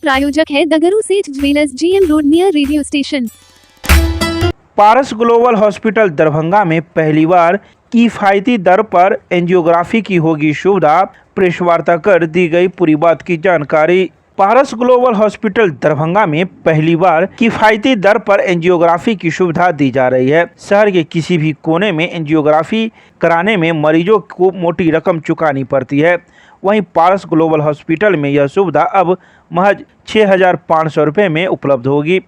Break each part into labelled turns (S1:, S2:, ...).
S1: प्रायोजक है Dagru Seth jewellers, GM road near radio station.
S2: Paras global hospital Darbhanga में पहली बार किफायती दर पर एंजियोग्राफी की होगी सुविधा। प्रेस वार्ता कर दी गई पूरी बात की जानकारी। पारस ग्लोबल हॉस्पिटल दरभंगा में पहली बार किफायती दर पर एंजियोग्राफी की सुविधा दी जा रही है। शहर के किसी भी कोने में एंजियोग्राफी कराने में मरीजों को मोटी रकम चुकानी पड़ती है। वहीं पारस ग्लोबल हॉस्पिटल में यह सुविधा अब महज 6,500 रुपये में उपलब्ध होगी।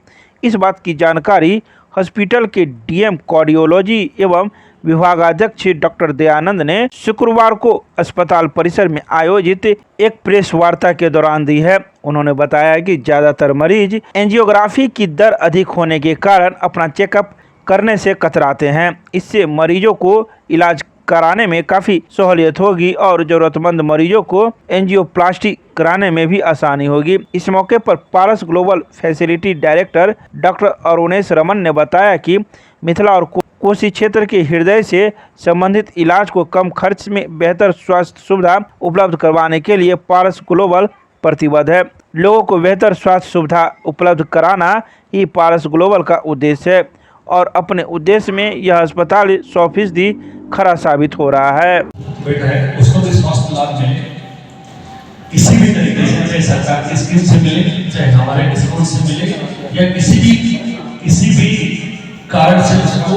S2: इस बात की जानकारी हॉस्पिटल के DM कार्डियोलॉजी एवं विभागाध्यक्ष डॉक्टर दयानंद ने शुक्रवार को अस्पताल परिसर में आयोजित एक प्रेस वार्ता के दौरान दी है। उन्होंने बताया कि ज़्यादातर मरीज एंजियोग्राफी की दर अधिक होने के कारण अपना चेकअप करने से कतराते हैं। इससे मरीजों को इलाज कराने में काफ़ी सहूलियत होगी और ज़रूरतमंद मरीजों को एंजियोप्लास्टी कराने में भी आसानी होगी। इस मौके पर Paras global facility director doctor Arunesh Raman ने बताया कि मिथिला और कोसी क्षेत्र के हृदय से संबंधित इलाज को कम खर्च में बेहतर स्वास्थ्य सुविधा उपलब्ध करवाने के लिए पारस ग्लोबल प्रतिबद्ध है। लोगों को बेहतर स्वास्थ्य सुविधा उपलब्ध कराना ही पारस ग्लोबल का उद्देश्य है और अपने उद्देश्य में यह अस्पताल 100% खरा साबित हो रहा है।
S3: बेटा है उसको भी स्वास्थ्य लाभ मिले किसी भी तरीके से, चाहे सरकार की स्कीम से मिले, चाहे हमारे डिस्काउंट से मिले या किसी भी कारण से उसको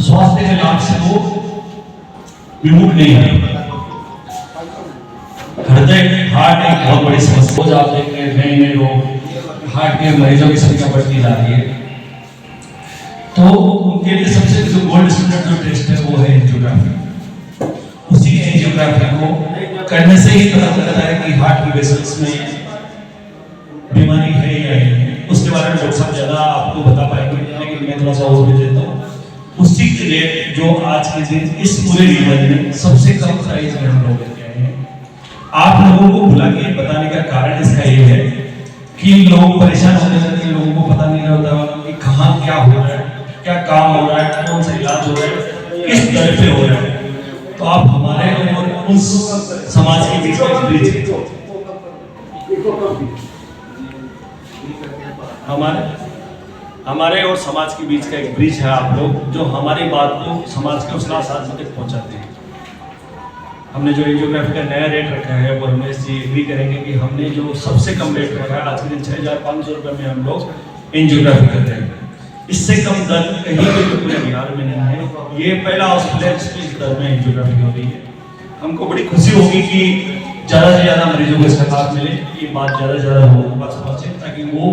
S3: स्वास्थ्य के लाभ से वो विमुख नहीं है। हृदय हार्ट एक बहुत बड़ी समस्या हो जाते हैं। नए नए लोग हार्ट के मरीजों की संख्या बढ़ती जा रही है, तो उनके लिए सबसे जो गोल्ड स्टैंडर्ड जो टेस्ट है वो है एंजियोग्राफी। उसी एंजियोग्राफी को करने से ही पता चलता है कि हार्ट की वेसल्स में बीमारी है या नहीं है। उसके बारे में डॉक्टर साहब ज्यादा आपको बता पाएंगे, लेकिन मैं थोड़ा सा ओवरव्यू देता हूँ। उसी के लिए जो आज के दिन इस पूरे रीजन में सबसे कम प्राइस में हम लोग लेके आए हैं। आप लोगों को बुला के बताने का कारण इसका ये है कि लोग परेशान होने लगते हैं। लोगों को पता नहीं होता कि कहाँ क्या हो रहा है, क्या काम हो रहा है, कौन सा इलाज हो रहा है, किस तरह पे हो रहा है। तो आप हमारे और उस समाज के बीच में ब्रिज, हमारे और समाज के बीच का एक ब्रिज है आप लोग, जो हमारी बात को समाज के उस साथ तक पहुंचाते हैं। हमने जो एंजियोग्राफी का नया रेट रखा है वो रमेश जी एग्री करेंगे कि हमने जो सबसे कम रेट रखा है आज के दिन 6,500 रुपये में हम लोग एंजियोग्राफी करते हैं। इससे कम दर कहीं भी पूरे बिहार में नहीं है। ये पहला हॉस्पिटल है जिसमें इस दर में एंजियोग्राफी हो रही है। हमको बड़ी खुशी होगी कि ज़्यादा से ज़्यादा मरीजों को इसका लाभ मिले, ये बात ज़्यादा से ज़्यादा लोगों के पास पहुँचे, ताकि वो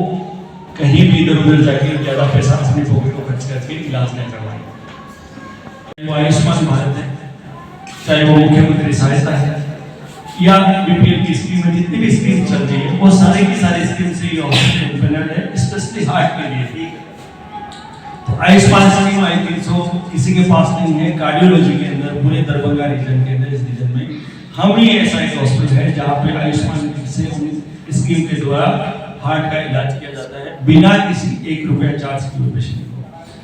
S3: कहीं भी इधर उधर जाके ज़्यादा पैसा अपनी पॉकेट को खर्च करके इलाज नहीं करवाएं। वो आयुष्मान भारत है, चाहे वो मुख्यमंत्री सहायता है या BPL की स्कीम है, जितनी भी स्कीम चल रही है वो सारी की सारी स्कीम से ये हॉस्पिटल डिपेंडेंट है, स्पेशली हार्ट के लिए। तो आयुष्मान स्कीम आई 300 किसी के पास नहीं है। कार्डियोलॉजी के अंदर पूरे दरभंगा रीजन के अंदर, इस रीजन में हम ही ऐसा एक हॉस्पिटल है जहाँ पे आयुष्मान से स्कीम के द्वारा हार्ट का इलाज किया जाता है बिना किसी 1 रुपया चार्ज किए पेशेंट को।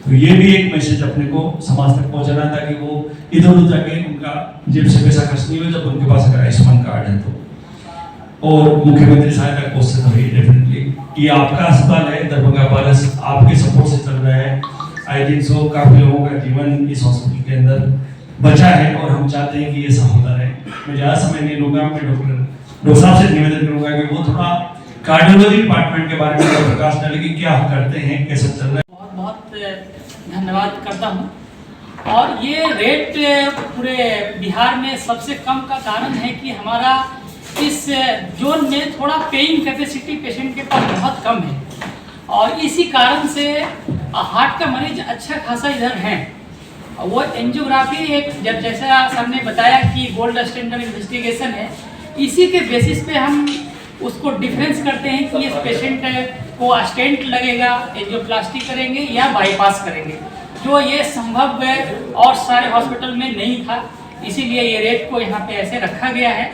S3: तो ये भी एक मैसेज अपने को समाज तक पहुंचाना था कि वो इधर उधर जाके उनका जेब से पैसा खर्च नहीं हो जब उनके पास अगर आयुष्मान कार्ड है तो। और मुख्यमंत्री सहायता कोष से तो डेफिनेटली ये आपका अस्पताल है दरभंगा पारस, आपके सपोर्ट से चल रहा है। आई थिंक सो काफी लोगों का जीवन इस हॉस्पिटल के अंदर बचा है और हम चाहते हैं कि ये सब होता रहे। मैं ज़्यादा समय नहीं लूंगा, मैं डॉक्टर साहब से निवेदन करूंगा कि वो थोड़ा कार्डियोलॉजी डिपार्टमेंट के बारे में प्रकाश डालें कि क्या करते हैं, कैसे चल रहा है।
S4: बहुत बहुत धन्यवाद करता हूँ। और ये रेट पूरे बिहार में सबसे कम का कारण है कि हमारा इस जोन में थोड़ा पेइंग कैपेसिटी पेशेंट के पास बहुत कम है और इसी कारण से हार्ट का मरीज अच्छा खासा इधर है। वो एंजियोग्राफी एक जब जैसा सर ने बताया कि गोल्ड स्टैंडर्ड इन्वेस्टिगेशन है, इसी के बेसिस पे हम उसको डिफरेंस करते हैं कि इस पेशेंट को स्टेंट लगेगा, एंजियोप्लास्टी करेंगे या बाईपास करेंगे, जो ये संभव है और सारे हॉस्पिटल में नहीं था। इसीलिए ये रेट को यहाँ पे ऐसे रखा गया है।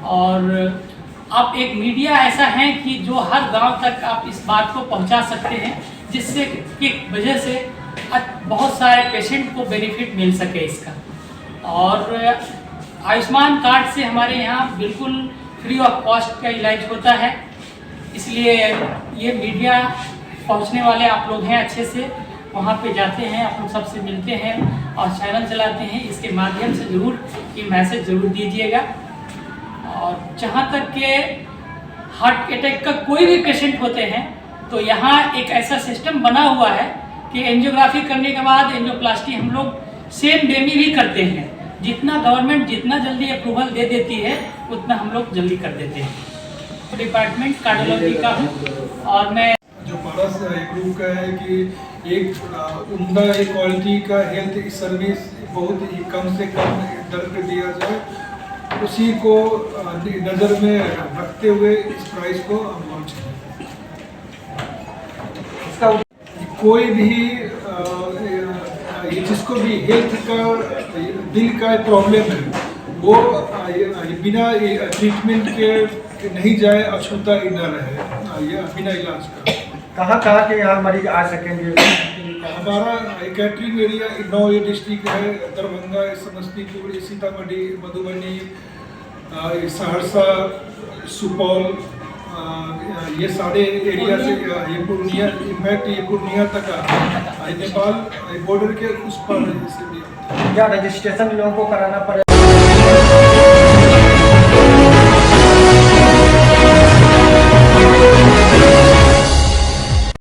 S4: और आप एक मीडिया ऐसा है कि जो हर गांव तक आप इस बात को पहुंचा सकते हैं, जिससे की वजह से बहुत सारे पेशेंट को बेनिफिट मिल सके इसका। और आयुष्मान कार्ड से हमारे यहाँ बिल्कुल फ्री ऑफ कॉस्ट का इलाज होता है इसलिए ये मीडिया पहुंचने वाले आप लोग हैं, अच्छे से वहाँ पे जाते हैं, आप लोग सबसे मिलते हैं और चैनल चलाते हैं, इसके माध्यम से ज़रूर ये मैसेज ज़रूर दीजिएगा। और जहाँ तक के हार्ट अटैक का कोई भी पेशेंट होते हैं तो यहाँ एक ऐसा सिस्टम बना हुआ है कि एंजियोग्राफी करने के बाद एंजियोप्लास्टी हम लोग सेम डे में भी करते हैं। जितना गवर्नमेंट जितना जल्दी अप्रूवल दे देती है उतना हम लोग जल्दी कर देते हैं। डिपार्टमेंट कार्डियोलॉजी का हूँ और मैं
S5: जो पारस ग्रुप का है कि एक उम्दा एक क्वालिटी का हेल्थ सर्विस बहुत ही कम से कम दर पे दिया जाए, उसी को नज़र में रखते हुए इस प्राइस को हम लॉन्च करें। कोई भी जिसको भी हेल्थ का दिल का प्रॉब्लम है वो बिना ट्रीटमेंट के नहीं जाए, अछूता ही न रहे ये बिना इलाज का।
S6: कहाँ के यहाँ मरीज आ सकेंगे?
S5: हमारा कैटरिंग एरिया 9 डिस्ट्रिक्ट है, दरभंगा, समस्तीपुर, सीतामढ़ी, मधुबनी, सहरसा, सुपौल, ये सारे एरिया से ये पूर्णिया, इनफैक्ट ये पूर्णिया तक नेपाल बॉर्डर के उस पर से भी।
S6: क्या रजिस्ट्रेशन लोगों को कराना पड़ेगा?